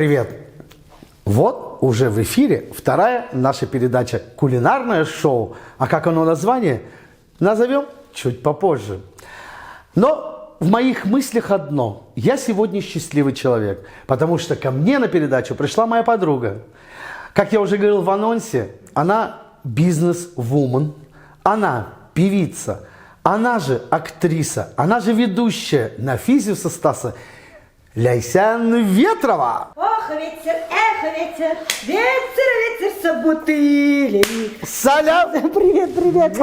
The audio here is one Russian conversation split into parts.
привет! Вот уже в эфире вторая наша передача «Кулинарное шоу». А как оно название? Назовем чуть попозже. Но в моих мыслях одно. Я сегодня счастливый человек, потому что ко мне на передачу пришла моя подруга. Как я уже говорил в анонсе, она бизнес-вумен, она певица, она же актриса, она же ведущая на «Физиуса» Стаса Ляйсян Ветрова. Ох, ветер, эх, ветер, ветер, ветер, собутыльник. Салям! Привет, привет.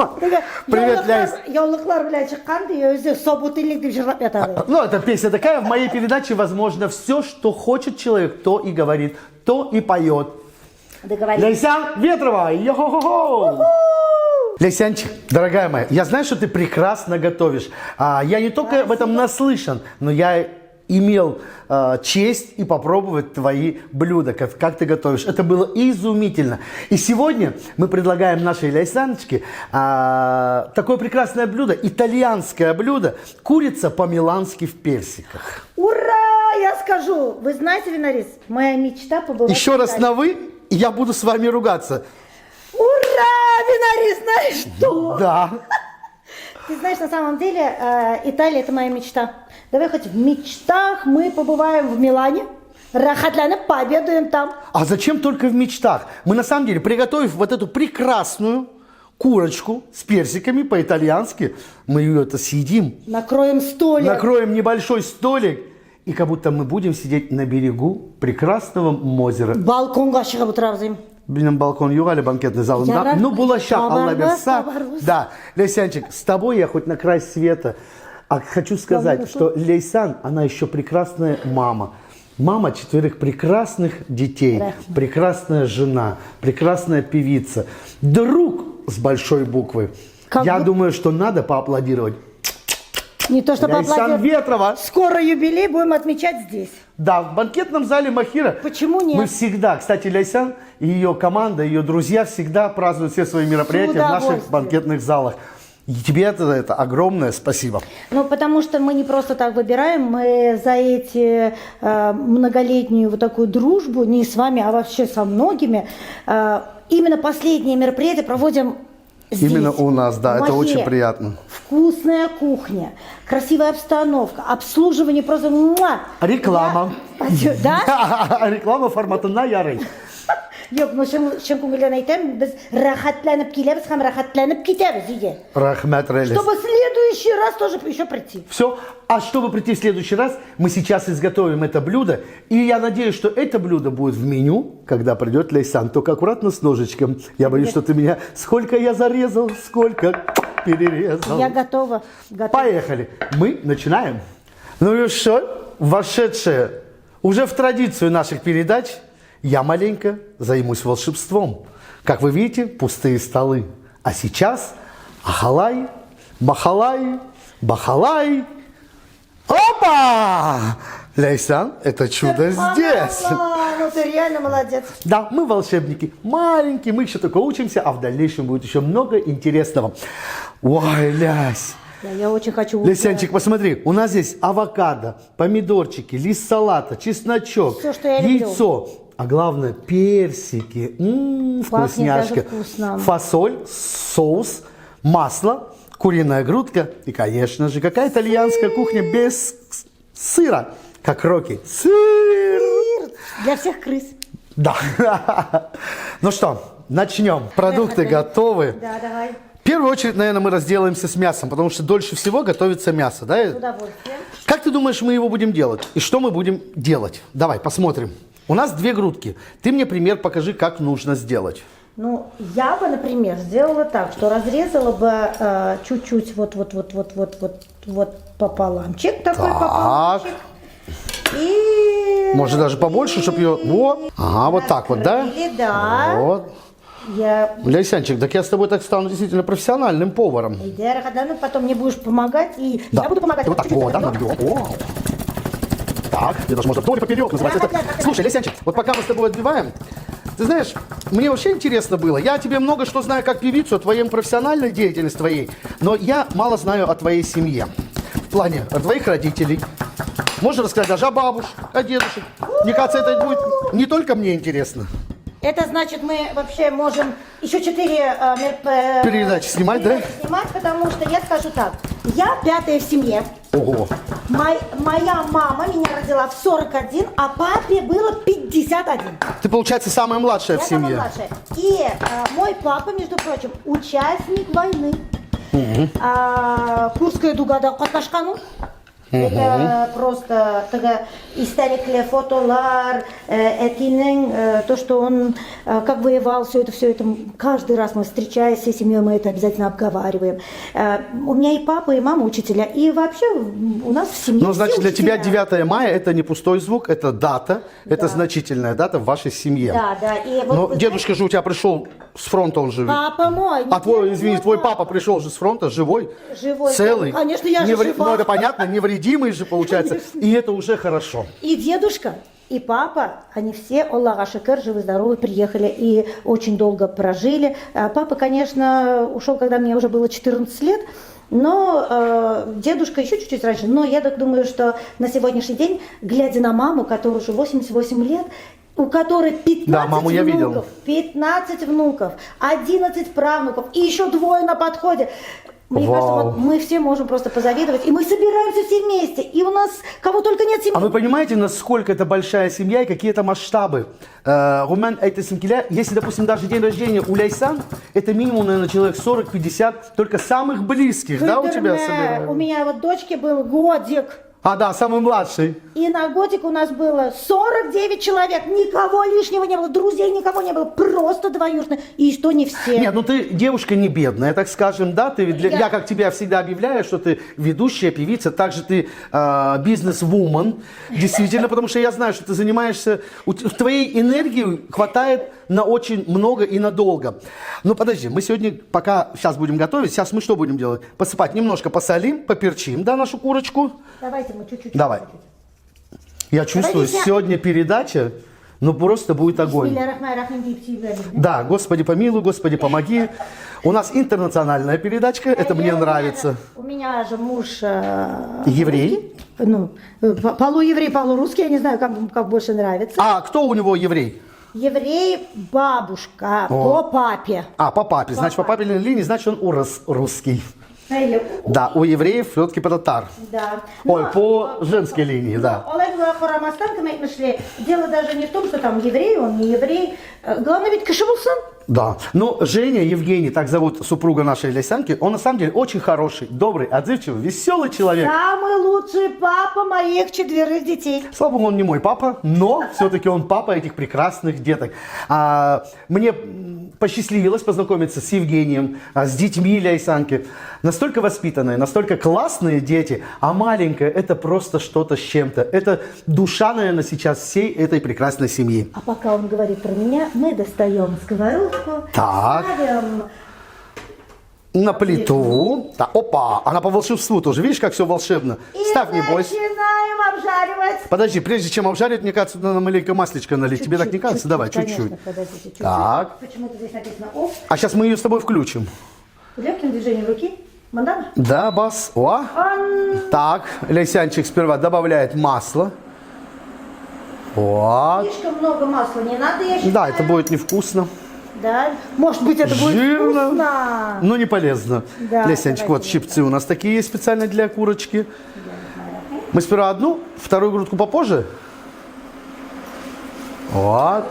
Привет, Ляйс. Яулыклар белән чыккан ди, өзі собутыльник дип җырлап ята. Ну, эта песня такая. В моей передаче возможно все, что хочет человек, то и говорит, то и поет. Договорились. Ляйсян Ветрова! Йо-хо-хо-хо! Ляйсянчик, дорогая моя, я знаю, что ты прекрасно готовишь. Я не только в этом наслышан, но я имел честь и попробовать твои блюда, как ты готовишь. Это было изумительно. И сегодня мы предлагаем нашей Ляйсяночке такое прекрасное блюдо, итальянское блюдо, курица по-милански в персиках. Ура! Я скажу, вы знаете, Винарис, моя мечта побывать. Еще раз на «вы», и я буду с вами ругаться. Ура! Винарис, знаешь что? Да. Ты знаешь, на самом деле, Италия – это моя мечта. Давай хоть в мечтах мы побываем в Милане, рахатляно пообедаем там. А зачем только в мечтах? Мы на самом деле, приготовив вот эту прекрасную курочку с персиками по-итальянски, мы ее это съедим. Накроем столик. Накроем небольшой столик, и как будто мы будем сидеть на берегу прекрасного озера. Балконға шығып отырамыз деймін. Блин, балкон юг или банкетный зал? Да. Ну, булаща, Алла берса. Да, Ляйсянчик, с тобой я хоть на край света. А хочу сказать, что Ляйсан, она еще прекрасная мама. Мама 4 прекрасных детей, прекрасная жена, прекрасная певица. Друг с большой буквы. Я думаю, что надо поаплодировать. Не то, что Ляйсан поаплодировать. Ветрова. Скоро юбилей будем отмечать здесь. Да, в банкетном зале Махира. Почему нет? Мы всегда, кстати, Ляйсан и ее команда, ее друзья всегда празднуют все свои мероприятия в наших банкетных залах. И тебе за это огромное спасибо. Ну, потому что мы не просто так выбираем, мы за эти многолетнюю вот такую дружбу, не с вами, а вообще со многими, именно последние мероприятия проводим здесь. Именно у нас, да, это очень приятно. Вкусная кухня, красивая обстановка, обслуживание просто... Реклама. Да? Реклама формата на ярый. Yok, шын көңілден айтайын, біз рахатланып келеміз, һәм рахатланып кетеміз үйге. Рахмет, Релис. Чтобы в следующий раз тоже еще прийти. Все. А чтобы прийти в следующий раз, мы сейчас изготовим это блюдо. И я надеюсь, что это блюдо будет в меню, когда придет Ляйсан. Только аккуратно с ножичком. Я боюсь, что ты меня... Сколько я зарезал, сколько перерезал. Я готова. Поехали. Мы начинаем. Ну и что? Вошедшее уже в традицию наших передач, я маленько займусь волшебством. Как вы видите, пустые столы. А сейчас ахалай, бахалай, бахалай. Опа! Ляйсан, это чудо здесь. Ну ты реально молодец. Да, мы волшебники. Маленькие, мы еще только учимся, а в дальнейшем будет еще много интересного. Ой, Лясь. Я очень хочу... Ляйсянчик, посмотри, у нас здесь авокадо, помидорчики, лист салата, чесночок, все, что я яйцо. А главное, персики, вкусняшка, фасоль, соус, масло, куриная грудка и, конечно же, какая итальянская кухня без сыра, как Рокки. Сыр! Для всех крыс. Да. Ну что, начнем. Продукты готовы. Да, давай. В первую очередь, наверное, мы разделаемся с мясом, потому что дольше всего готовится мясо, да? С удовольствием. Как ты думаешь, мы его будем делать? И что мы будем делать? Давай, посмотрим. У нас 2 грудки. Ты мне пример покажи, как нужно сделать. Ну, я бы, например, сделала так, что разрезала бы чуть-чуть вот пополамчик, такой пополамчик. И... Может даже побольше, чтобы ее... Во. Ага, вот так вот, да? Да. Вот. Ляйсянчик, так я с тобой так стану действительно профессиональным поваром. Потом мне будешь помогать, и да. я буду помогать. Вот так, вот, да, так, это даже можно вдоль и поперек называется. Слушай, Ляйсянчик, вот пока мы с тобой отбиваем, ты знаешь, мне вообще интересно было. Я тебе много что знаю как певицу, о твоей профессиональной деятельности твоей, но я мало знаю о твоей семье. В плане о твоих родителей, Можно рассказать даже о бабушке, о дедушке. Мне кажется, это будет не только мне интересно. Это значит, мы вообще можем еще 4 Передачи снимать, да? снимать, потому что я скажу так. Я 5-я в семье. Ого. Моя мама меня родила в 41, а папе было 51. Ты, получается, самая младшая в Я самая семье. младшая. И мой папа, между прочим, участник войны. Курская дугада катнашкану. Это просто историк фотолар, то, что он как воевал, все это, каждый раз мы встречаясь всей семьей, мы это обязательно обговариваем. У меня и папа, и мама учителя, и вообще у нас в семье. Ну, значит, все для тебя учителя. 9 мая это не пустой звук, это дата, это Да. значительная дата в вашей семье. Да, да. И вот Но вы дедушка же у тебя пришел с фронта, он же. Папа мой. А твой, не извини, мой твой папа пришел же с фронта, живой, Живой. целый. Конечно, я же жива. Ну, это понятно, невредимый же получается. И это уже хорошо. И дедушка, и папа, они все, Аллаха шикар, живы-здоровы, приехали и очень долго прожили. Папа, конечно, ушел, когда мне уже было 14 лет, но дедушка еще чуть-чуть раньше. Но я так думаю, что на сегодняшний день, глядя на маму, которой уже 88 лет, у которой 15 Да, маму я видел. внуков, 15 внуков, 11 правнуков и еще 2 на подходе. Мне Вау. кажется, вот мы все можем просто позавидовать. И мы собираемся все вместе. И у нас кого только нет семьи. А вы понимаете, насколько это большая семья и какие это масштабы? Румян Айтесимкеля, если, допустим, даже день рождения у Ляйсан, это минимум, наверное, человек 40-50, только самых близких, да, у тебя собирают? У меня вот дочке был годик. А, да, самый младший. И на годик у нас было 49 человек. Никого лишнего не было. Друзей никого не было. Просто двоюродные. И что не все. Нет, ну ты девушка не бедная, так скажем, да? Ты, я как тебя всегда объявляю, что ты ведущая, певица, также ты бизнес-вумен, действительно, потому что я знаю, что ты занимаешься, твоей энергии хватает на очень много и надолго. Но подожди, мы сегодня, пока сейчас будем готовить, сейчас мы что будем делать? Посыпать немножко посолим, поперчим, да, нашу курочку? Давайте мы чуть-чуть. Давай. Я чувствую, Давайте я- сегодня передача, ну просто будет огонь. Да, Господи помилуй, Господи помоги. У нас интернациональная передачка, это мне нравится. У меня же муж Еврей? русский. Ну, полуеврей, полурусский, я не знаю, как больше нравится. А кто у него еврей? Еврей бабушка по папе. А, по папе. Значит, по папиной линии, значит, он русский. Или- Да, у евреев все-таки по татар. Да. Ой, по женской линии, да. Олег Харамастан, нашли. Дело даже не в том, что там еврей, он не еврей. Главное ведь кашевулсан. Да. Но Женя, Евгений, так зовут супруга нашей Лясянки, он на самом деле очень хороший, добрый, отзывчивый, веселый человек. Самый лучший папа моих 4 детей. Слава богу, он не мой папа, но все-таки он папа этих прекрасных деток. Мне посчастливилось познакомиться с Евгением, с детьми Ляйсанки. Настолько воспитанные, настолько классные дети, а маленькая это просто что-то с чем-то. Это душа, наверное, сейчас всей этой прекрасной семьи. А пока он говорит про меня, мы достаем сковородку, Так. ставим. На плиту. Да, опа, она по волшебству тоже. Видишь, как все волшебно. И Ставь, не бойся. начинаем обжаривать. Подожди, прежде чем обжарить, мне кажется, надо маленько маслечко налить. Тебе так не кажется? Давай, чуть-чуть. Конечно, подождите, чуть-чуть. Так. Почему-то здесь написано «оф». А сейчас мы ее с тобой включим. Легким движением руки. Мандана. Да, бас. О. Так, Лясянчик сперва добавляет масло. Вот. Слишком много масла не надо, я считаю. Да, это будет невкусно. Да. Может быть, это будет Жирно, вкусно. но не полезно. Да, Лясянчик, вот давайте щипцы у нас такие есть специально для курочки. Мы сперва одну, вторую грудку попозже. Вот.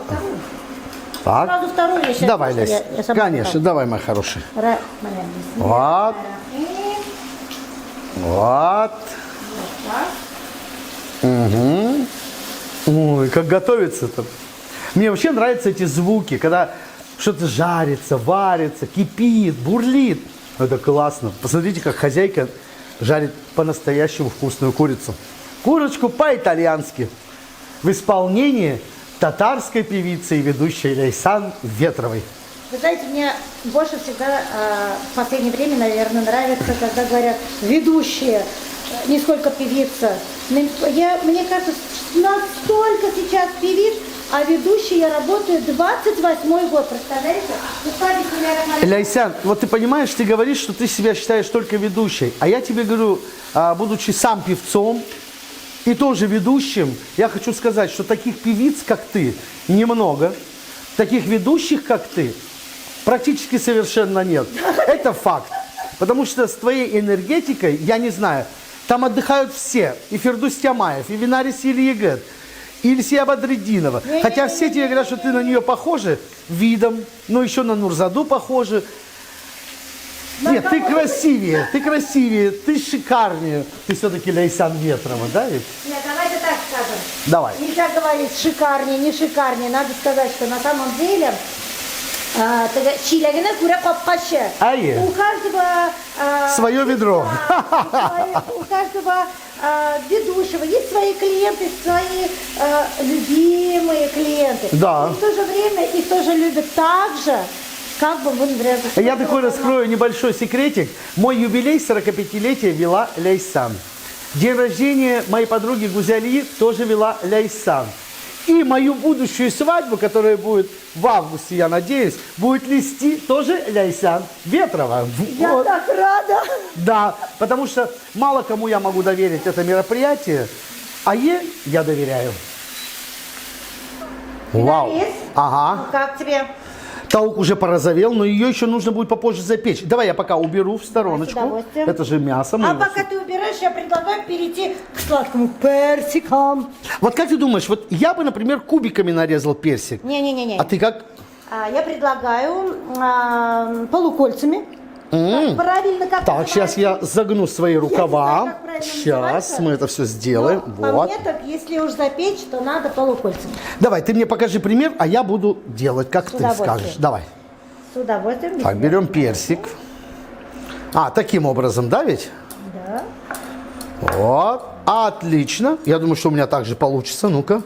Так. Сразу вторую я сейчас. Давай, Лясь. Я сама Конечно, давай, моя хорошая. покажу. Вот. Вот. Угу. Ой, как готовится-то. Мне вообще нравятся эти звуки, когда что-то жарится, варится, кипит, бурлит. Это классно. Посмотрите, как хозяйка жарит по-настоящему вкусную курицу. Курочку по-итальянски. В исполнении татарской певицы и ведущей Ляйсан Ветровой. Вы знаете, мне больше всегда в последнее время, наверное, нравится, когда говорят ведущие, не сколько певица. Мне кажется, настолько сейчас певиц, а ведущей я работаю 28-й год, представляете? Ляйсан, вот ты понимаешь, ты говоришь, что ты себя считаешь только ведущей. А я тебе говорю, будучи сам певцом, и тоже ведущим, я хочу сказать, что таких певиц, как ты, немного. Таких ведущих, как ты, практически совершенно нет. Это факт. Потому что с твоей энергетикой, я не знаю, там отдыхают все. И Фирдус Тямаев, и Винарис Ильегет, и Ильсия Бадреддинова. Хотя все тебе говорят, что ты на нее похожа видом, но еще на Нурзаду похожа. Нет, ты красивее, ты шикарнее. Ты все-таки Лейсан Ветрова, да ведь? Нет, давайте так скажем. Давай. Нельзя говорить шикарнее, не шикарнее. Надо сказать, что на самом деле чилягина кура копкаще. Ае. У каждого Свое ведро. у каждого ведущего есть свои клиенты, свои любимые клиенты. Да. И в то же время их тоже любят так же, как бы вы, например, Я такой раскрою небольшой секретик. Мой юбилей 45-летия вела Лейсан. День рождения моей подруги Гузали тоже вела Лейсан. И мою будущую свадьбу, которая будет в августе, я надеюсь, будет вести тоже Лейсан Ветрова. Я Вот. так рада. Да, потому что мало кому я могу доверить это мероприятие, а ей я доверяю. Вау. Финалист. Ага. Ну, как тебе? Таук уже порозовел, но ее еще нужно будет попозже запечь. Давай я пока уберу в С стороночку. удовольствием. Это же мясо. мы А его пока ты убираешь, я предлагаю перейти к сладкому персикам. Вот как ты думаешь, вот я бы, например, кубиками нарезал персик. Не-не-не. А ты как? Я предлагаю полукольцами. Как правильно, как Так, сейчас я загну свои знаю, рукава. как правильно Сейчас называется. мы это все сделаем. Но по Вот. мне так, если уж запечь, то надо полукольцами. Давай, ты мне покажи пример, а я буду делать, как ты удовольствием. скажешь. Давай. С удовольствием. Так, берем персик. Таким образом, да ведь? Да. Вот. Отлично. Я думаю, что у меня также получится. Ну-ка.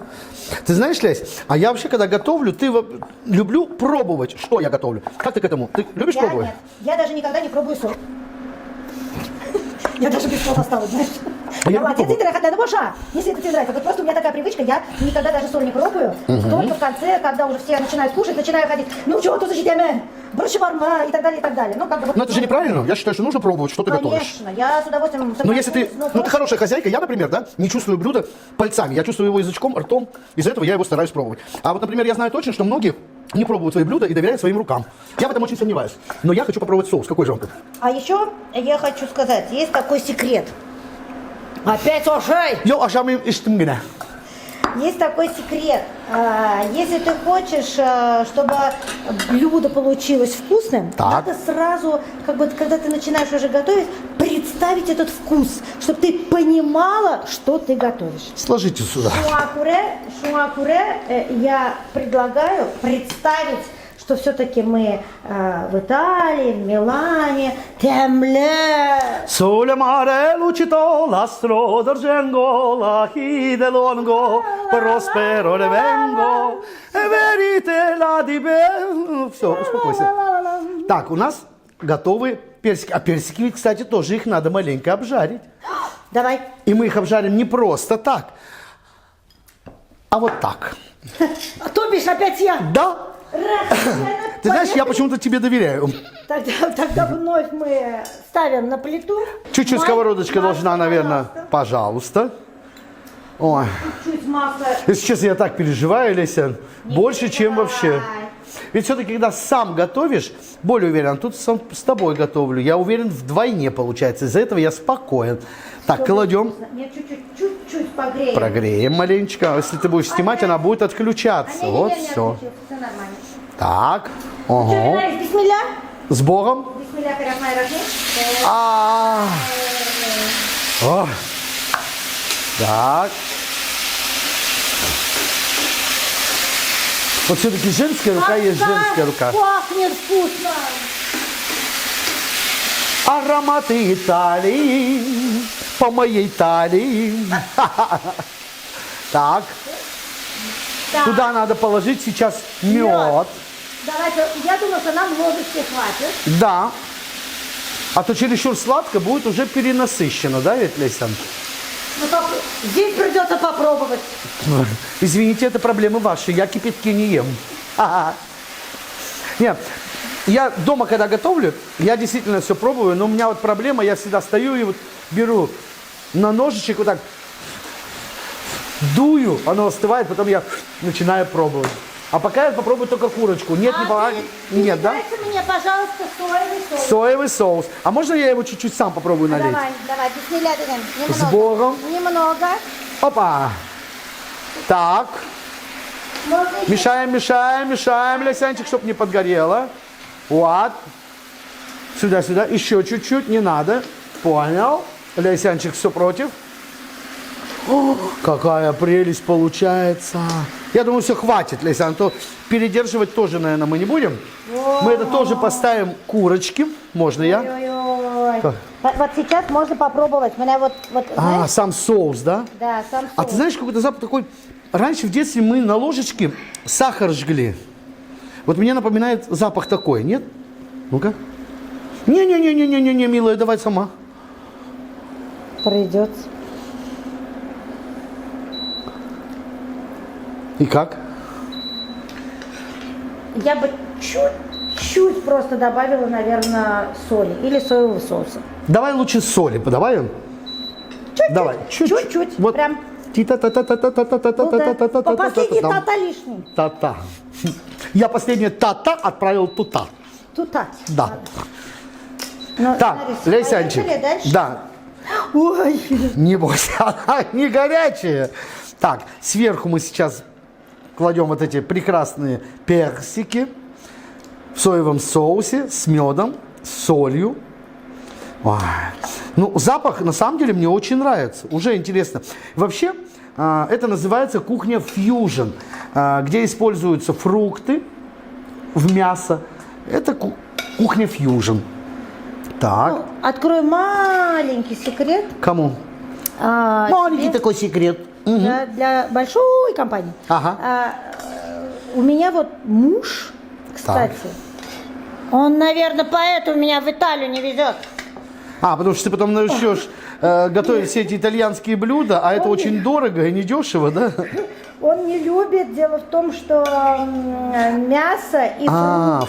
Ты знаешь, Лесь, а я вообще, когда готовлю, люблю пробовать, что я готовлю. Как ты к этому? Ты любишь Я пробовать? нет. Я даже никогда не пробую соль. Я даже без соли осталась, знаешь. А я люблю Молодец, пробовать. Игорь, ну боже, если это тебе нравится. Вот просто у меня такая привычка, я никогда даже соль не пробую. Только в конце, когда уже все начинают кушать, начинаю ходить, ну чего тут зачитаем, бросье барма и так далее, и так далее. Ну, как бы вот. Но это же неправильно. Я считаю, что нужно пробовать, что ты готовишь. Конечно, я с удовольствием. Но если ты, соглашусь, ну ты хорошая хозяйка, я, например, да, не чувствую блюдо пальцами, я чувствую его язычком, ртом, из-за этого я его стараюсь пробовать. А вот, например, я знаю точно, что многие не пробуют свои блюда и доверяют своим рукам. Я в этом очень сомневаюсь. Но я хочу попробовать соус. Какой же он? А еще я хочу сказать, есть такой секрет. Опять ушей! Yo aşamım içtim yine. Есть такой секрет. Если ты хочешь, чтобы блюдо получилось вкусным, Так. надо сразу, как бы, когда ты начинаешь уже готовить, представить этот вкус, чтобы ты понимала, что ты готовишь. Сложите сюда. Шуакуре, я предлагаю представить, что все-таки мы в Италии, в Милане, Темле. Sole mare lucito, l'astro d'argengo, la hide longo, prospero le vengo, e verite la di be... Все, успокойся. Так, у нас готовы персики. А персики, ведь, кстати, тоже их надо маленько обжарить. Давай. И мы их обжарим не просто так, а вот так. То бишь опять я. Да? Ты знаешь, я почему-то тебе доверяю. Тогда вновь мы ставим на плиту. Чуть-чуть сковородочка должна, наверное, пожалуйста. Ой. Чуть-чуть масла. Если честно, я так переживаю, Леся, больше, чем вообще. Ведь все-таки, когда сам готовишь, более уверен, тут сам с тобой готовлю, я уверен, вдвойне получается. Из-за этого я спокоен. Так, кладем, Нет, чуть-чуть погреем. прогреем маленечко. Если ты будешь снимать, она будет отключаться. Вот все. Все нормально. Так, Что, ого. Винари, бисмилля? С Богом. Бисмилля, карахмай, рахим. А. О. Так. Вот все-таки женская рука есть женская рука. Пахнет вкусно. Ароматы Италии по моей талии. Так, Так, туда надо положить сейчас мед. давайте, я думаю, что нам ложечки хватит. Да. А то чересчур сладко будет уже перенасыщено, да, ведь, Леся? Ну, здесь придется попробовать. Извините, это проблемы ваши. Я кипятки не ем. Ага. Нет, я дома, когда готовлю, я действительно все пробую, но у меня вот проблема, я всегда стою и вот беру на ножичек вот так дую, оно остывает, потом я начинаю пробовать. А пока я попробую только курочку. Нет, не помогает? Нет, да? Дайте мне, пожалуйста, соевый соус. Соевый соус. А можно я его чуть-чуть сам попробую налить? Давай, бисмилля, немного. С Богом. Немного. Опа. Так. Можно еще- Мешаем, Лесянчик, чтобы не подгорело. Вот. Сюда. Еще чуть-чуть, не надо. Понял. Лесянчик все против. О, какая прелесть получается. Я думаю, все хватит, Леся, а то передерживать тоже, наверное, мы не будем. Мы это тоже поставим курочки. Можно я? Ой-ой-ой. Так. Вот сейчас можно попробовать. У меня вот А, знаешь? сам соус, да? Да, сам А соус. ты знаешь, какой-то запах такой... Раньше в детстве мы на ложечке сахар жгли. Вот мне напоминает запах такой, нет? Ну-ка. Не, милая, давай сама. Придется. И как? Я бы чуть-чуть просто добавила, наверное, соли или соевого соуса. Давай лучше соли подаваем. Давай, Чуть-чуть. Вот. Прям. Ну да. По последней тата лишний. Та-та. Я последнее та-та отправил тута. Тута. Да. Ну, Так, смотри, Лесянчик. поехали дальше. Да. Ой. Не бойся, она не горячая. Так, сверху мы сейчас кладем вот эти прекрасные персики в соевом соусе с медом, с солью. Ой. Ну, запах, на самом деле, мне очень нравится. Уже интересно. Вообще, это называется кухня фьюжн, где используются фрукты в мясо. Это кухня фьюжн. Так, Открою маленький секрет. кому? Маленький тебе, такой секрет. для большой компании. Ага. У меня вот муж, кстати, он, наверное, поэтому меня в Италию не везет. Потому что ты потом начнешь готовить все эти итальянские блюда, а это очень дорого и недешево, да? Он не любит. Дело в том, что мясо и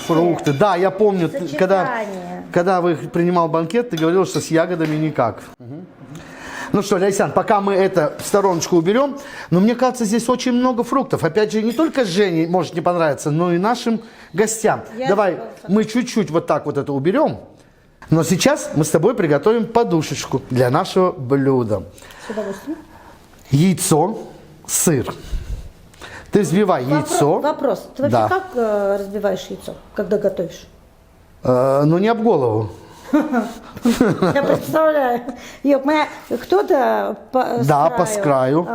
фрукты. Да, я помню, Сочетание. когда вы принимал банкет, ты говорил, что с ягодами никак. Ну что, Ляйсян, пока мы это в стороночку уберем, но мне кажется, здесь очень много фруктов. Опять же, не только Жене может не понравиться, но и нашим гостям. Давай мы чуть-чуть вот так вот это уберем. Но сейчас мы с тобой приготовим подушечку для нашего блюда. С удовольствием. Яйцо, сыр. Ты взбивай яйцо. Вопрос. Ты вообще как разбиваешь яйцо, когда готовишь? Ну, не об голову. Я представляю. Ёк, кто-то по краю.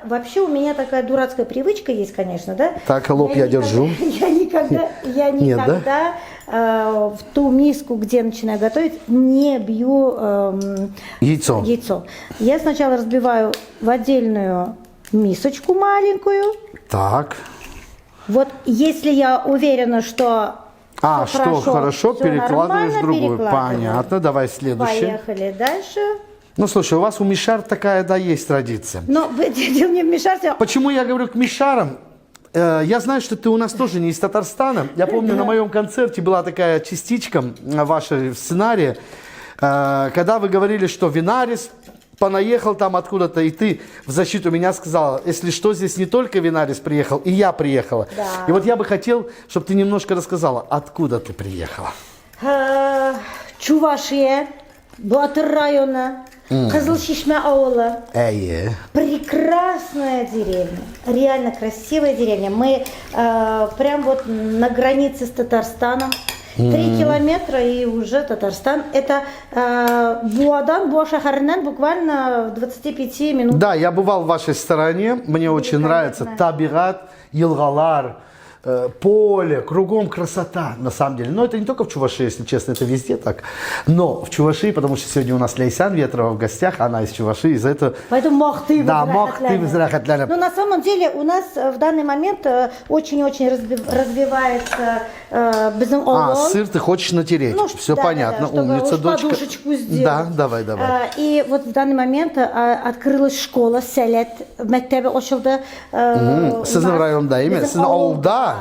Вообще у меня такая дурацкая привычка есть, конечно, да? Так, лоб я держу. Я никогда Нет, да? в ту миску, где начинаю готовить, не бью Яйцо. Я сначала разбиваю в отдельную мисочку маленькую. Так. Вот если я уверена, что что хорошо, всё перекладываешь в нормально, другую. перекладываю. Понятно, давай следующее. Поехали дальше. Ну, слушай, у вас у мишар такая, да, есть традиция. Но дело не вмешаться. Почему я говорю к мишарам? Я знаю, что ты у нас тоже не из Татарстана. Я помню, на моем концерте была такая частичка ваша в сценарии, когда вы говорили, что Винарис понаехал там откуда-то, и ты в защиту меня сказала, если что, здесь не только Винарис приехал, и я приехала. Да. И вот я бы хотел, чтобы ты немножко рассказала, откуда ты приехала. Чувашия, Батыр района, Кызылшишме аула. Прекрасная деревня, реально красивая деревня. Мы прям вот на границе с Татарстаном. 3 километра и уже Татарстан. Это Буадан, Буа-Шахарнан, буквально в 25 минут. Да, я бывал в вашей стороне, мне очень нравится Табират, Елгалар, поле, кругом красота, на самом деле. Но это не только в Чувашии, если честно, это везде так. Но в Чувашии, потому что сегодня у нас Лейсан Ветрова в гостях, она из Чувашии, из-за этого... Поэтому махты в Зарахатляне. Но на самом деле у нас в данный момент очень-очень развивается bizim oğlum. Сыр ты хочешь натереть. Ну, Все да, понятно, да, умница, чтобы дочка. подушечку сделать. Да, давай. И вот в данный момент открылась школа, Селет, Мектебе açıldı. Sizin rayonda değil mi? Sizin avulda.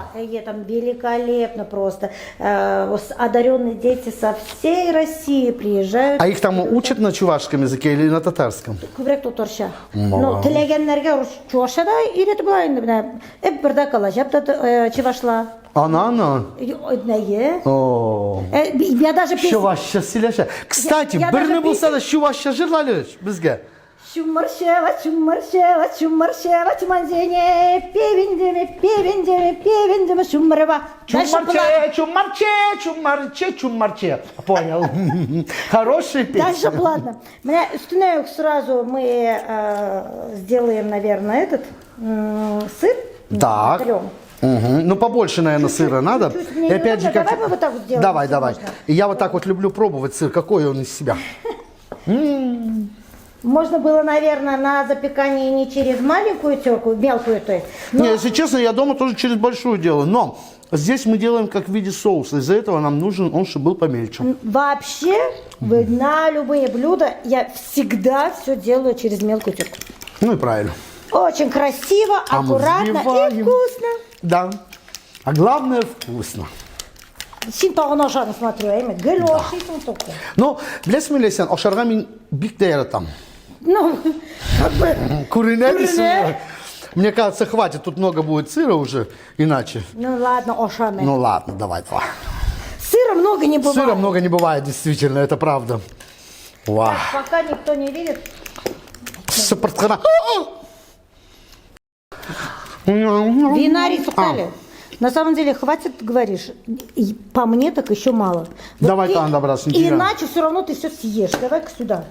Там великолепно просто. Одаренные дети со всей России приезжают. А их там учат на чувашском языке или на татарском? Көбірек тұтырша. Но тілегенлерге чувашша да үйретіп алайын деп, бірді қалажап да чувашла. Ана. Неге? О. Я даже песня... Чувашша сөйлеші. Кстати, Я бірні даже болса да чувашша жырлали бізге. Чумаршева, чумаршева, чумаршева, чуманзене, певендеме, чумарева. Чумарче. Понял. Хорошая песня. Дальше платно. Стунеюк сразу мы сделаем, наверное, этот сыр. Так. Натрем. Ну, побольше, наверное, сыра надо. Чуть-чуть. И опять же, как... Давай мы вот так вот сделаем. Давай. Можно. И я вот так вот люблю пробовать сыр. Какой он из себя. Можно было, наверное, на запекание не через маленькую терку, мелкую, то есть. Не, если честно, я дома тоже через большую делаю. Но здесь мы делаем как в виде соуса. Из-за этого нам нужен он, чтобы был помельче. Вообще, на любые блюда я всегда все делаю через мелкую терку. Ну и правильно. Очень красиво, А мы аккуратно и взбиваем. вкусно. Да. А главное, вкусно. Син тағына смотрю, гүл оқшисын тоқы. Но для смелесен, ошарға мен бик те яратам. Ну, как бы... Курине. Мне кажется, хватит, тут много будет сыра уже, иначе. Ну ладно, ошаны. Ну ладно, давай. Сыра много не бывает. Сыра много не бывает, действительно, это правда. Вау. Так, пока никто не видит. Винарий сухали. На самом деле, хватит, говоришь, и по мне так еще мало. Вот Давай, ты- там добраться, не теряй. Иначе все равно ты все съешь. Давай-ка сюда.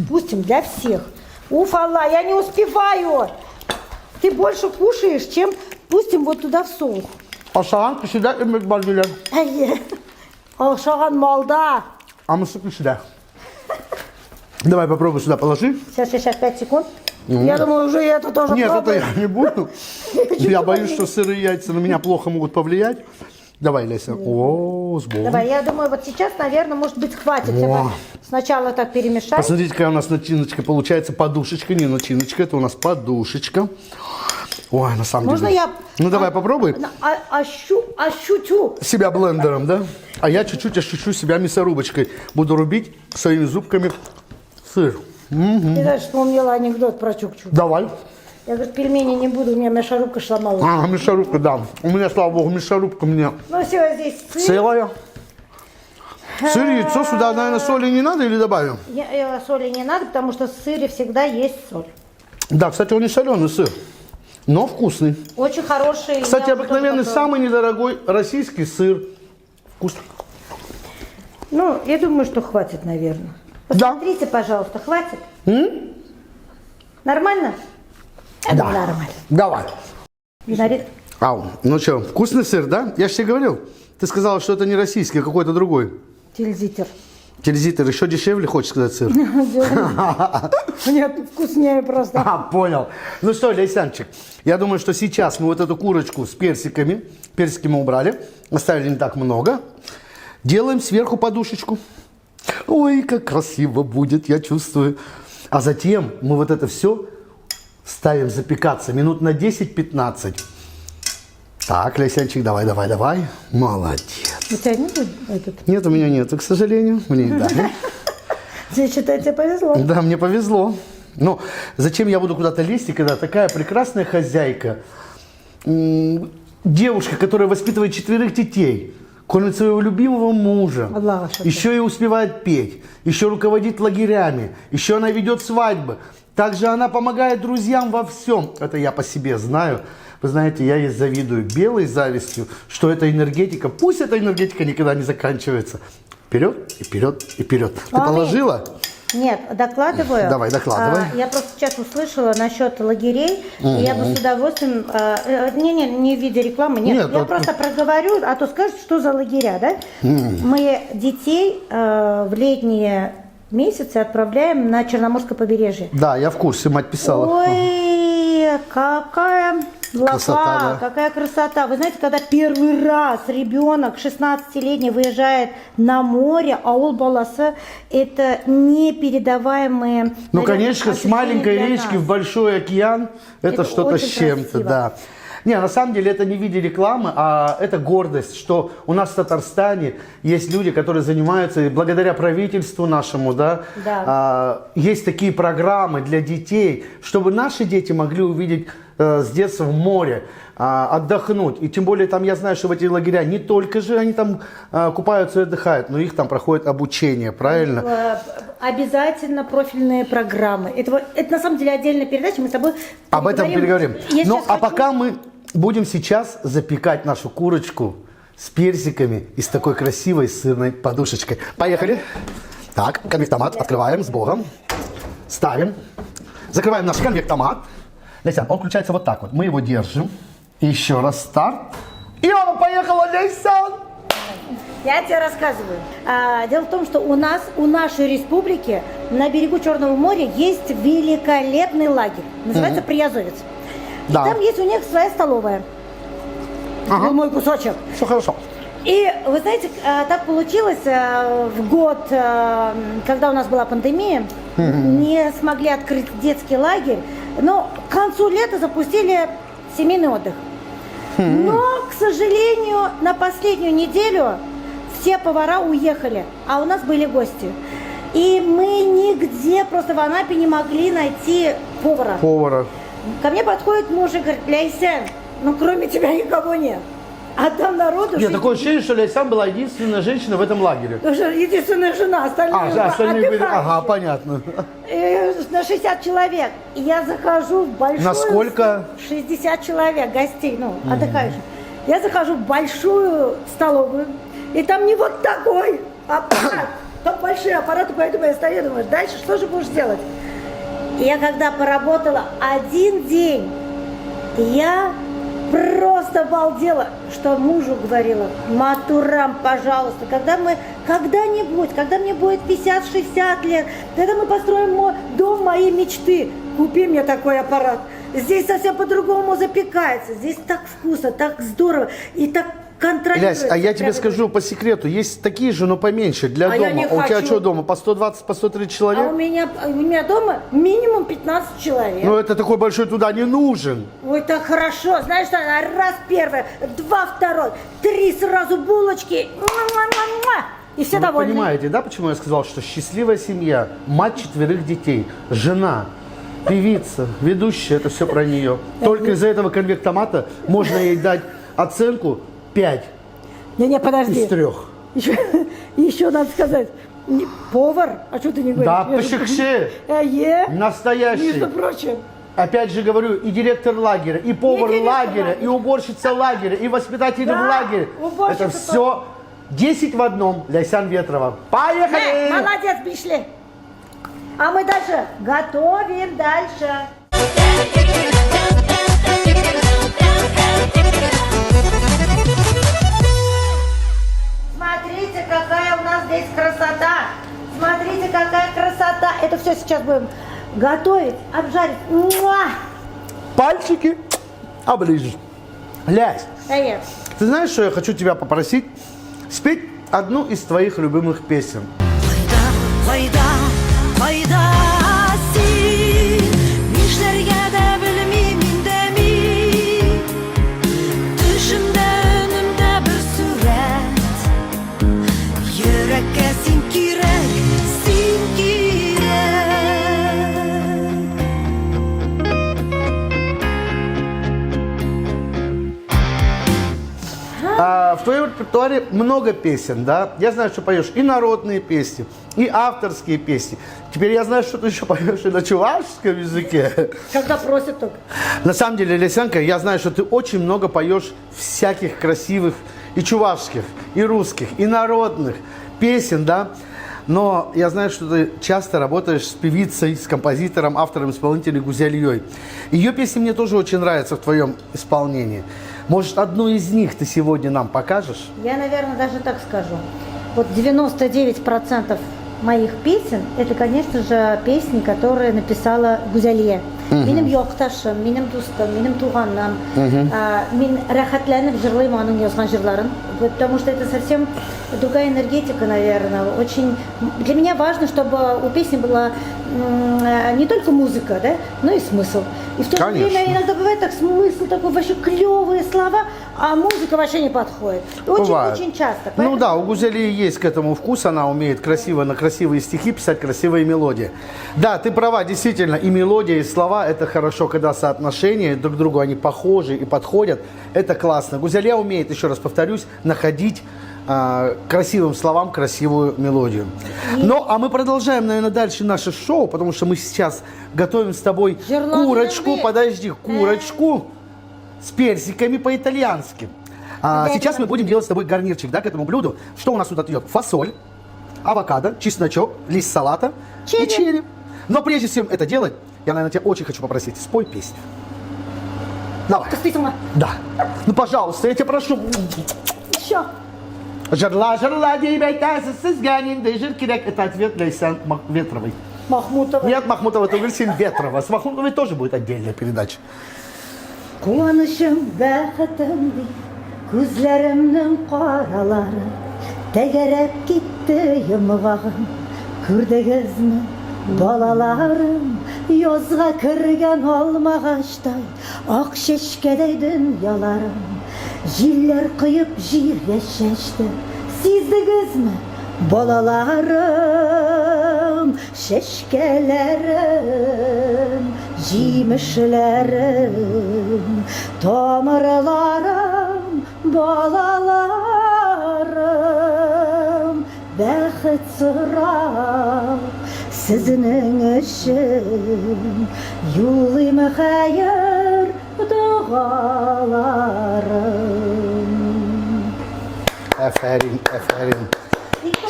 Пустим для всех. Уф, Алла, я не успеваю. Ты больше кушаешь, чем пустим вот туда в соус. Ошаған кішіде үміт бар келер. Алшаған малда. А мысық кішіде. Давай попробуй сюда положи. Сейчас, 5 секунд. Я думаю, уже это тоже Нет, это пробую. я не буду. Я боюсь, что сырые яйца на меня плохо могут повлиять. Давай, Леся. О, с Богом. Давай, я думаю, вот сейчас, наверное, может быть, хватит. О. Сначала так перемешать. Посмотрите, какая у нас начиночка получается. Подушечка, не начиночка, это у нас подушечка. Ой, на самом Можно деле. я... Ну, давай попробуй. Ощутю. Себя блендером, да? А я чуть-чуть ощущу себя мясорубочкой. Буду рубить своими зубками сыр. Ты знаешь, вспомнила анекдот про чукчу. Давай. Я, говорю, пельмени не буду, у меня мясорубка сломалась. А, мясорубка, да. У меня, слава богу, мясорубка мне Ну все, здесь сыр. целая. Сыр, яйцо, сюда, наверное, соли не надо или добавим? Соли не надо, потому что в сыре всегда есть соль. Да, кстати, он не соленый сыр, но вкусный. Очень хороший. Кстати, я обыкновенный, тоже самый недорогой российский сыр. Вкусный. Ну, я думаю, что хватит, наверное. Да. Посмотрите, пожалуйста, хватит? Нормально? Я Да. думаю, нормально. Давай. Винарит. Ау, ну что, вкусный сыр, да? Я же тебе говорил. Ты сказала, что это не российский, а какой-то другой. Тильзитер. Телезитер еще дешевле, хочешь сказать, сыр? Нет, вкуснее просто. А, понял. Ну что, Лейсанчик, я думаю, что сейчас мы вот эту курочку с персиками, персики мы убрали, оставили не так много, делаем сверху подушечку. Ой, как красиво будет, я чувствую. А затем мы вот это все ставим запекаться минут на 10-15. Так, Лейсанчик, давай. Молодец. У тебя нет этот? Нет, у меня нету, к сожалению. Мне не дали. Считай, тебе повезло. Да, мне повезло. Но зачем я буду куда-то лезть, когда такая прекрасная хозяйка, девушка, которая воспитывает 4 детей, кормит своего любимого мужа, Аллах ашхад. еще и успевает петь, еще руководит лагерями, еще она ведет свадьбы. Также она помогает друзьям во всем. Это я по себе знаю. Вы знаете, я ей завидую белой завистью, что эта энергетика, пусть эта энергетика никогда не заканчивается. Вперед, и вперед, и вперед. Ты Аминь. положила? Нет, докладываю. Давай, докладывай. Я просто сейчас услышала насчет лагерей, и я бы с удовольствием... не в виде рекламы, нет. Нет, я вот- просто проговорю, а то скажут, что за лагеря, да? Мы детей в летние месяцы отправляем на Черноморское побережье. Да, я в курсе, мать писала. Ой, какая Красота, лапа, да. какая красота. Вы знаете, когда первый раз ребенок 16-летний выезжает на море, аул баласы, это непередаваемые. Ну, наверное, конечно, с ощущения маленькой для речки нас. в большой океан, это что-то с очень чем-то, красиво. да. Не, на самом деле это не в виде рекламы, а это гордость, что у нас в Татарстане есть люди, которые занимаются, и благодаря правительству нашему, да, есть такие программы для детей, чтобы наши дети могли увидеть с детства в море, отдохнуть. И тем более там я знаю, что в эти лагеря не только же они там купаются и отдыхают, но их там проходит обучение, правильно? Обязательно профильные программы. Это на самом деле отдельная передача, мы с тобой об этом переговорим. Ну, а хочу... пока мы будем сейчас запекать нашу курочку с персиками и с такой красивой сырной подушечкой. Поехали. Так, конвектомат открываем с Богом. Ставим. Закрываем наш конвектомат. Ляйсан, он включается вот так вот. Мы его держим. Еще раз старт. И он поехал, Ляйсан! Я тебе рассказываю. Дело в том, что у нашей республики на берегу Черного моря есть великолепный лагерь. Называется Приазовец. И Да. там есть у них своя столовая. Ага. Мой кусочек. Все хорошо. И вы знаете, так получилось, в год, когда у нас была пандемия, не смогли открыть детский лагерь, но к концу лета запустили семейный отдых. Но, к сожалению, на последнюю неделю все повара уехали, а у нас были гости. И мы нигде, просто в Анапе не могли найти повара. Ко мне подходит муж и говорит: Ляйсан, ну кроме тебя никого нет. А там народу... Нет, такое ощущение, что Ляйсан была единственная женщина в этом лагере. Единственная жена, остальные, остальные были... отдыхающие. Ага, понятно. На 60 человек. И я захожу в большую... На сколько? 60 человек гостей, отдыхающих. Я захожу в большую столовую, и там не вот такой аппарат. Там большие аппараты, поэтому я стою и думаю, дальше что же будешь делать? И я когда поработала один день, я просто обалдела, что мужу говорила: Матурам, пожалуйста, когда мне будет 50-60 лет, тогда мы построим дом моей мечты. Купи мне такой аппарат. Здесь совсем по-другому запекается. Здесь так вкусно, так здорово и так контролируется. Лясь, а я тебе скажу по секрету, есть такие же, но поменьше, для дома. Я не У тебя хочу. что дома, по 120, по 130 человек? А у меня дома минимум 15 человек. Ну это такой большой туда не нужен. Ой, так хорошо. Знаешь, что, раз первое, два второй, три сразу булочки. Муа-муа-муа. И все Вы довольны. понимаете, да, почему я сказал, что счастливая семья, мать 4 детей, жена, певица, ведущая, это все про нее. Только из-за этого конвектомата можно ей дать оценку 5 Не, подожди. из 3. Еще надо сказать. Повар? А что ты не говоришь? Да, пашекши, настоящий. Между прочим. Опять же говорю, и директор лагеря, и повар директор лагеря, лагеря. и уборщица лагеря, и воспитатель в лагере. уборщица Это все 10 в одном. Ляйсан Ветрова. Поехали! Молодец, пришли. А мы дальше готовим дальше. Смотрите, какая у нас здесь красота. Смотрите, какая красота. Это все сейчас будем готовить, обжарить. Муа! Пальчики оближешь. Лясь, Конечно. ты знаешь, что я хочу тебя попросить? Спеть одну из твоих любимых песен. В твоем репертуаре много песен, да? Я знаю, что поешь и народные песни, и авторские песни. Теперь я знаю, что ты еще поешь и на чувашском языке. Когда просят только. На самом деле, Лесянка, я знаю, что ты очень много поешь всяких красивых и чувашских, и русских, и народных песен, да? Но я знаю, что ты часто работаешь с певицей, с композитором, автором, исполнителем Гузельей. Ее песни мне тоже очень нравятся в твоем исполнении. Может, одну из них ты сегодня нам покажешь? Я, наверное, даже так скажу. Вот 99% моих песен, это, конечно же, песни, которые написала Гузелье. Минем йоқташым, минем дустым, минем туғаннам. Мин рахатланып жырлайм аның язган жырларын. Потому что это совсем другая энергетика, наверное. Очень для меня важно, чтобы у песни была не только музыка, да, но и смысл. И в то же Конечно. время иногда бывает так смысл такой, вообще клевые слова, а музыка вообще не подходит. Бывает. Очень часто. Ну Поэтому- да, у Гузели есть к этому вкус, она умеет красиво на красивые стихи писать красивые мелодии. Да, ты права, действительно, и мелодия, и слова, это хорошо, когда соотношения друг к другу, они похожи и подходят, это классно. Гузеля умеет, еще раз повторюсь, находить красивым словам красивую мелодию. Ну, а мы продолжаем, наверное, дальше наше шоу, потому что мы сейчас готовим с тобой Жернова курочку, любви. подожди, курочку с персиками по-итальянски. Сейчас мы будем делать с тобой гарнирчик, да, к этому блюду. Что у нас тут идет? Фасоль, авокадо, чесночок, лист салата Черри. и черри. Но прежде чем это делать, я, наверное, тебя очень хочу попросить, спой песню. Давай. Ты с ума. Да. Ну, пожалуйста, я тебя прошу. Еще. Жерла, жерла, дебетасыз ганин, дежир кирек. Это ответ Лейсан Ветровой. Махмутова. Нет, Махмутова, это Гульсин Ветрова. С Махмутовой тоже будет отдельная передача. Қуанышым бақытымды көзлерімнің қаралары тәгәрәп кетті йымғағым көрдіңізмі балаларым язға кірген алмағаштай ақ шешкедей дүнияларым жиллер құйып жерге шашты сездіңізмі балаларым шешкелерім жемішлерім тамырларым балаларым бақыт сұрап сіздің үшін юлым хайыр дұғаларым. Эферин, эферин.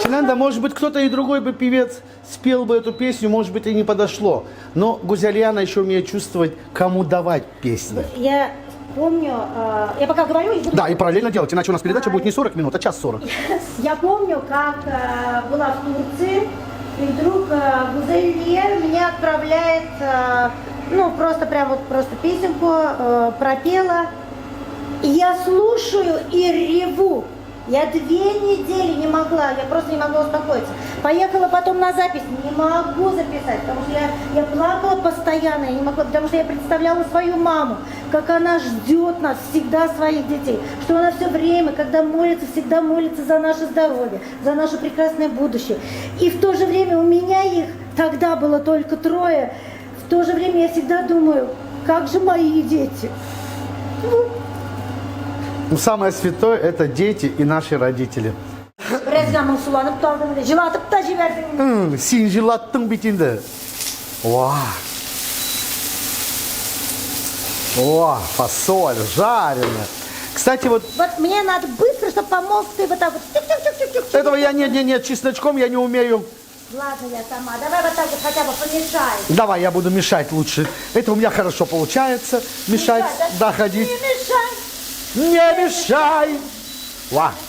Шинанда, может быть, кто-то и другой бы певец спел бы эту песню, может быть, и не подошло. Но Гузельяна еще умеет чувствовать, кому давать песни. Я помню, я пока говорю, и буду... Да, и параллельно делать, иначе у нас передача будет не 40 минут, а час 40. Я помню, как была в Турции, и вдруг Гузельер меня отправляет, ну, просто прям вот просто песенку пропела. И я слушаю и реву. Я 2 недели не могла, я просто не могла успокоиться. Поехала потом на запись, не могу записать, потому что я плакала постоянно, я не могла, потому что я представляла свою маму, как она ждет нас всегда, своих детей, что она все время, когда молится, всегда молится за наше здоровье, за наше прекрасное будущее. И в то же время у меня их тогда было только 3, в то же время я всегда думаю, как же мои дети. Ну, самое святое – это дети и наши родители. Біраздан сұланып талдым, жылатып та жібердім. Сен жылаттың битинді. О, фасоль жареная. Кстати, вот Вот мне надо быстро, чтобы помог ты вот так вот. Тюк-тюк-тюк-тюк-тюк. этого я нет, чесночком я не умею. Ладно, я сама. Давай вот так вот хотя бы помешай. Давай, я буду мешать лучше. Это у меня хорошо получается. Мешать, да, ходить. Не мешай. Не мешай.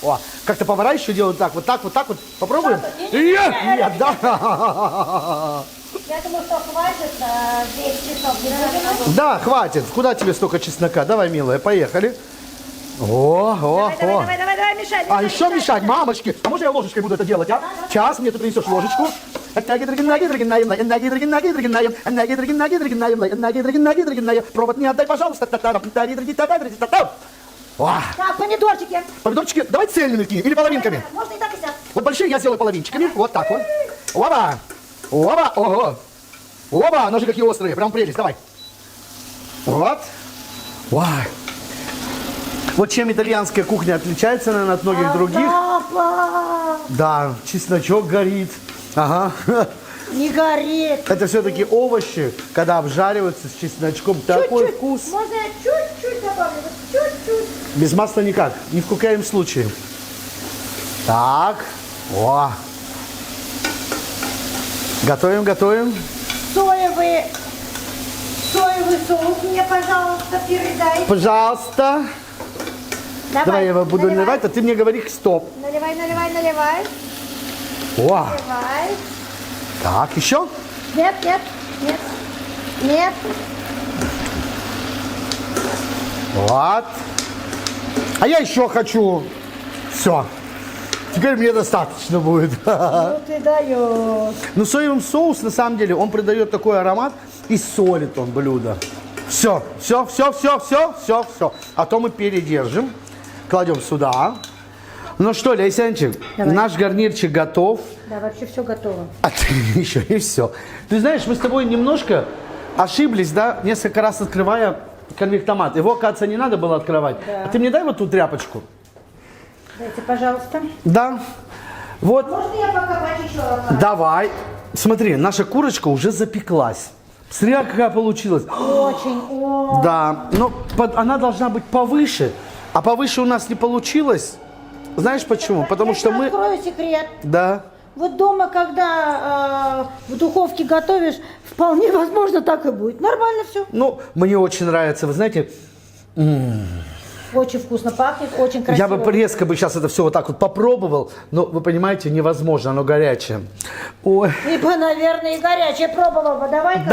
О, как-то повара еще делают так, вот так, вот так вот. Попробуем? Нет, да. Я думаю, что хватит 10 часов. Не будем? Да, хватит. Куда тебе столько чеснока? Давай, милая, поехали. О. Давай, мешай. А еще мешать, мамочки. А можно я ложечкой буду это делать, а? Сейчас мне ты принесешь ложечку. Провод не отдай, пожалуйста. Так, помидорчики. Помидорчики, давай цельными кинь или половинками. Можно и так, и так. Вот большие я сделаю половинчиками. Вот так вот. Оба. Ого. Оба, ножи какие острые. Прям прелесть, давай. Вот. Вот чем итальянская кухня отличается, наверное, от многих других. Папа, Да, чесночок горит. Ага. не горит. Это все-таки овощи, когда обжариваются с чесночком. Такой Чуть-чуть. вкус. Можно я чуть-чуть добавлю? Вот чуть-чуть. Без масла никак. Ни в коем случае. Так. О. Готовим. Соевый соус мне, пожалуйста, передай. Пожалуйста. Давай я его буду наливать, а ты мне говори стоп. Наливай. О. Наливай. Так, еще? Нет. Вот. А я еще хочу. Все. Теперь мне достаточно будет. Ну ты даешь. Но соевый соус, на самом деле, он придает такой аромат и солит он блюдо. Все. А то мы передержим. Кладем сюда. Ну что, Ляйсянчик, Давай. наш гарнирчик готов. Да, вообще все готово. А ты еще не все. Ты знаешь, мы с тобой немножко ошиблись, да, несколько раз открывая конвектомат. Его, оказывается, не надо было открывать. Да. А ты мне дай вот ту тряпочку. Дайте, пожалуйста. Да. Вот. Можно я пока почищу авокадо? Давай. Смотри, наша курочка уже запеклась. Смотри, какая получилась. Очень. О. Да, но она должна быть повыше. А повыше у нас не получилось. Знаешь почему? Потому Я что тебе мы... открою секрет. Да. Вот дома, когда в духовке готовишь, вполне возможно так и будет. Нормально все. Ну, мне очень нравится. Вы знаете, Очень вкусно пахнет, очень красиво. я бы резко бы сейчас это все вот так вот попробовал, но вы понимаете, невозможно, оно горячее. Ой. Ибо, наверное, и горячее пробовал бы. Давай-ка.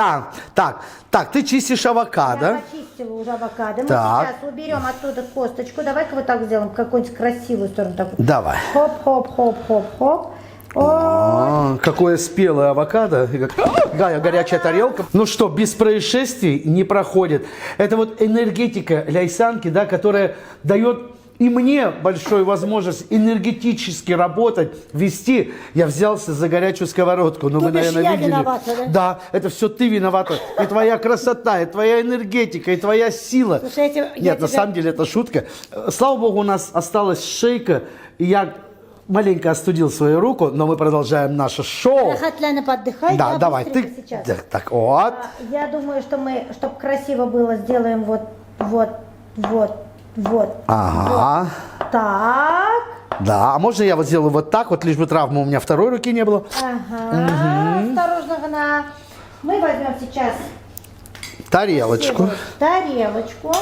Да, так, ты чистишь авокадо. Я почистила уже авокадо. Мы Так. сейчас уберем оттуда косточку. Давай-ка вот так сделаем, какую-нибудь красивую сторону такую. Давай. Хоп-хоп-хоп-хоп-хоп. О, Какое спелое авокадо. Горячая тарелка. Ну что, без происшествий не проходит. Это вот энергетика ляйсанки, да, которая дает и мне большую возможность энергетически работать, вести. Я взялся за горячую сковородку. Ну, То вы, бишь наверное, я видели. виновата, да? Да, это все ты виновата. И твоя красота, и твоя энергетика, и твоя сила. Слушай, Нет, на самом деле это шутка. Слава богу, у нас осталась шейка, и я маленько остудил свою руку, но мы продолжаем наше шоу. Рахатляна, поддыхай. Да, я давай, ты. быстренько сейчас. Да, так, вот. Я думаю, что мы, чтобы красиво было, сделаем вот. Ага. Вот. Так. Да, а можно я вот сделаю вот так, вот лишь бы травмы у меня второй руки не было? Ага. Осторожно, Гна. Мы возьмем сейчас Тарелочку. тарелочку.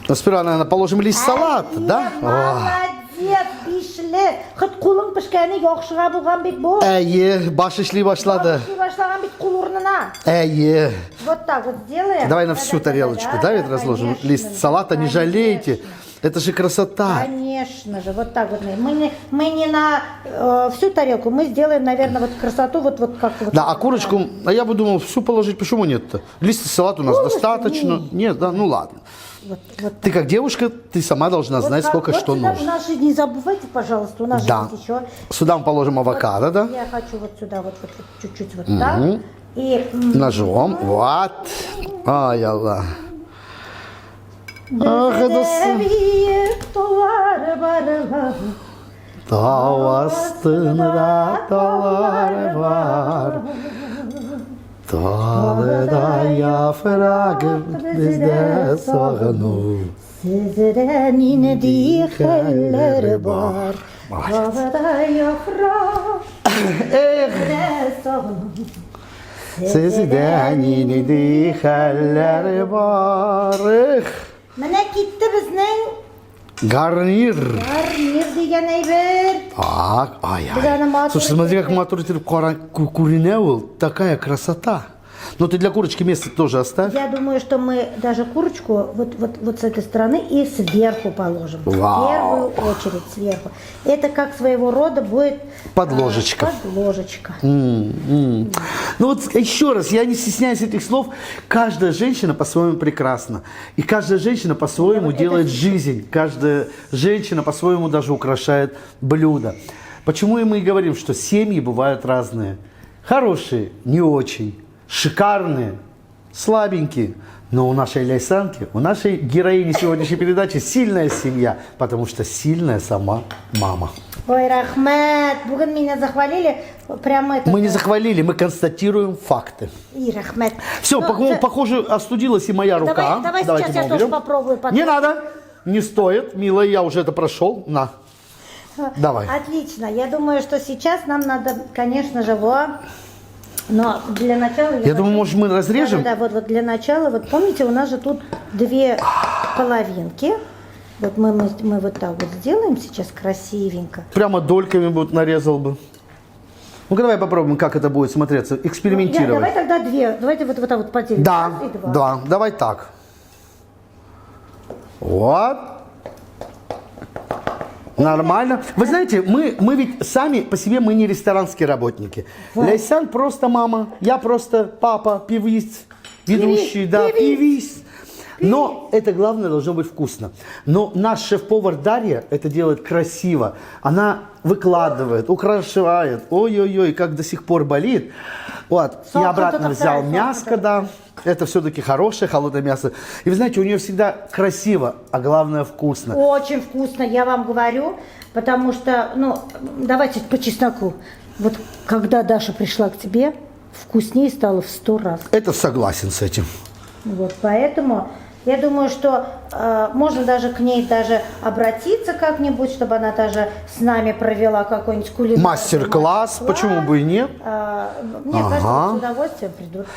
Ну, сперва, наверное, положим лист салата, да? Молодец, бишле. Хоть кулың пішкәне яқшыға болған бит бұл. Әйе, баш ішли башлады. Яқшы башлаган бит кул урнына. Әйе. Вот так вот сделаем. Давай на всю тарелочку, да, ведь разложим конечно лист же, салата, не жалейте. конечно. Это же красота. Конечно же, вот так вот. Мы не на всю тарелку, мы сделаем, наверное, вот красоту, вот как-то. Вот Да, а курочку, а я бы думал, всю положить, почему нет-то? Лист салата у нас Полностью? достаточно. Нет, да, ну ладно. Вот Ты как девушка, ты сама должна вот знать, как- сколько вот что сюда, нужно. У нас же не забывайте, пожалуйста, у нас Да. же есть еще. Сюда мы положим авокадо, да? Я хочу вот сюда вот чуть-чуть вот так. И Ножом, вот. Ай, Аллах. Ах, это Tağ astığında dağlar var. Dağda yaprağı bizde sağınır. Sizden yine diyeller var. Havada yaprak bizde sağınır. Sizden yine diyeller var. Mana ketdi bizning Гарнир. garnir degan aybir. Так, Biz ana motor- Слушай, смотри, как мотор куринеул. Такая красота. Но ты для курочки место тоже оставь. Я думаю, что мы даже курочку вот с этой стороны и сверху положим. Вау. В первую очередь сверху. Это как своего рода будет Подложечка. подложечка. Ну вот еще раз, я не стесняюсь этих слов. Каждая женщина по-своему прекрасна. И каждая женщина по-своему делает жизнь. Каждая женщина по-своему даже украшает блюдо. Почему и мы и говорим, что семьи бывают разные. Хорошие, не очень. Шикарные, слабенькие. Но у нашей ляйсанки, у нашей героини сегодняшней передачи сильная семья. Потому что сильная сама мама. Ой, рахмет, бүгін меня захвалили, прямо это. Мы не захвалили, мы констатируем факты. И рахмет. Все, Ну, похоже, остудилась и моя рука. давай Давайте сейчас мы я тоже уберем. попробую потом. Не надо, не стоит, милая, я уже это прошел. На, давай. Отлично. Я думаю, что сейчас нам надо, конечно же, но для начала... Я думаю, может, мы разрежем? Да, вот для начала, вот помните, у нас же тут две половинки. Вот мы вот так вот сделаем сейчас красивенько. Прямо дольками будут нарезал бы. Ну-ка, давай попробуем, как это будет смотреться. Экспериментировать. Давай тогда две. Давайте вот так вот поделим. Да, Раз и два. да, давай так. Вот. Нормально. Вы знаете, мы ведь сами по себе мы не ресторанские работники. Ляйсан просто мама, я просто папа, певиц, ведущий, да, певиц. певиц. Но это главное должно быть вкусно. Но наш шеф-повар Дарья это делает красиво. Она выкладывает, украшает. Ой-ой-ой, как до сих пор болит. Вот, Сок я обратно кто-то взял второй, мяско, сок да. Это все-таки хорошее холодное мясо. И вы знаете, у нее всегда красиво, а главное вкусно. Очень вкусно, я вам говорю, потому что, ну, давайте по чесноку. Вот когда Даша пришла к тебе, вкуснее стало в 100 раз. Это согласен с этим. Вот, поэтому я думаю, что можно даже к ней даже обратиться как-нибудь, чтобы она даже с нами провела какой-нибудь кулинарный Мастер-класс, почему бы и нет? Мне кажется, с удовольствием придут.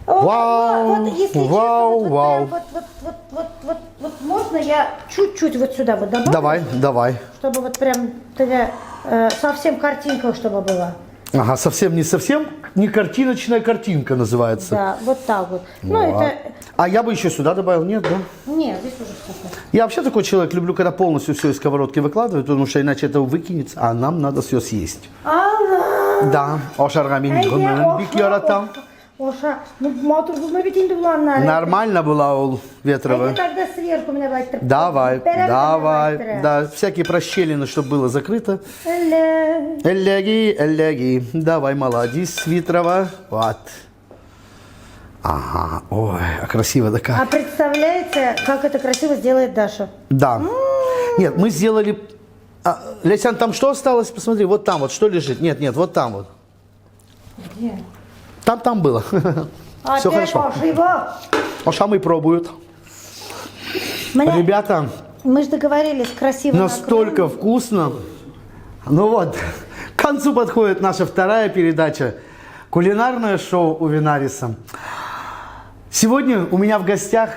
Вау, вот, если вау, честно, вау. Вот можно я чуть-чуть вот сюда вот добавлю? Давай. Чтобы вот прям такая совсем картинка, чтобы была. Ага, совсем, не картиночная картинка называется. Да, вот так вот. Ну, Вот. это... А я бы еще сюда добавил, нет, да? Нет, здесь уже все. Я вообще такой человек, люблю, когда полностью все из сковородки выкладывают, потому что иначе это выкинется, а нам надо все съесть. Да, ошаргамин гуннан бик яратам. Оша, ну, мы ведь не буланlar. Нормально была у А Ветрова. я тогда сверху меня байтер. Давай. Да, всякие прощелины, чтобы было закрыто. Эллеги. Давай, молодец, Ветрова. Вот. Ага, ой, а красиво-то А как. представляете, как это красиво сделает Даша? Да. Нет, мы сделали... Лесян, там что осталось? Посмотри, вот там вот, что лежит? Нет, вот там вот. Где? Там было. Все хорошо. Ошамы пробуют. Ребята, Мы же договорились красиво. настолько вкусно. Ну вот, к концу подходит наша вторая передача. Кулинарное шоу у Винариса. Сегодня у меня в гостях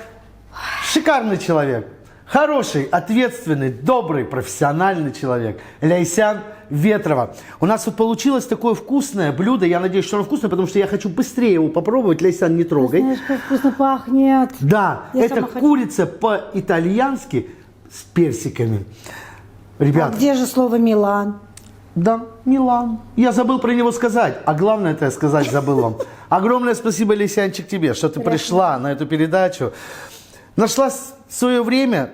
шикарный человек. Хороший, ответственный, добрый, профессиональный человек. Ляйсян Ветрова. У нас вот получилось такое вкусное блюдо. Я надеюсь, что оно вкусное, потому что я хочу быстрее его попробовать. Ляйсян, не трогай. Знаешь, как вкусно пахнет. Да, Я это сама хочу. курица по-итальянски с персиками. А Ребят, где же слово Милан? да, Милан. Я забыл про него сказать. А главное это я сказать забыл вам. Огромное спасибо, Лисянчик, тебе, что ты пришла на эту передачу. Нашла свое время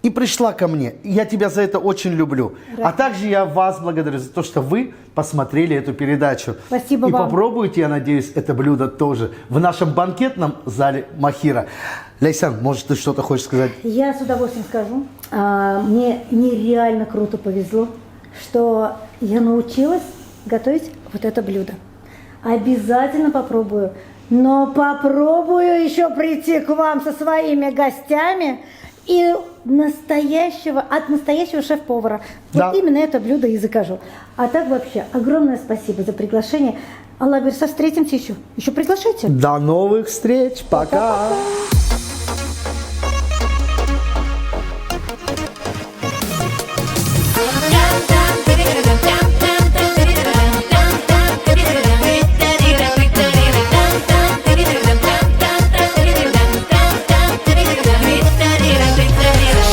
и пришла ко мне. Я тебя за это очень люблю. А также я вас благодарю за то, что вы посмотрели эту передачу. Спасибо и вам. попробуйте, я надеюсь, это блюдо тоже в нашем банкетном зале Махира. Ляйсян, может, ты что-то хочешь сказать? Я с удовольствием скажу. Мне нереально круто повезло, что я научилась готовить вот это блюдо. Обязательно попробую. Но попробую еще прийти к вам со своими гостями и от настоящего шеф-повара. Да. Вот именно это блюдо и закажу. А так вообще, огромное спасибо за приглашение. Алла Берса, встретимся еще. Еще приглашайте. До новых встреч. Пока.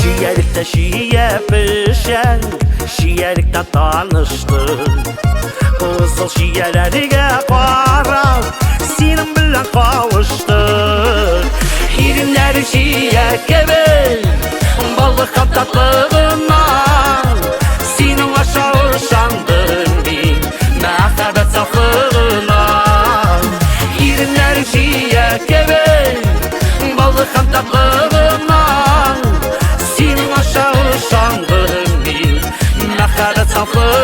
Şiyelikte şiye pişen, şiyelikte tanıştık. Kızıl şiyelerine karam, senin bilen kavuştuk. Hirimleri şiye gibi, balık tatlılığından. Senin aşağı şandın bin, mehtabet saflığından. Hirimleri şiye gibi, balık tatlılığından. Senin aşağı şandın bin, mehtabet saflığından.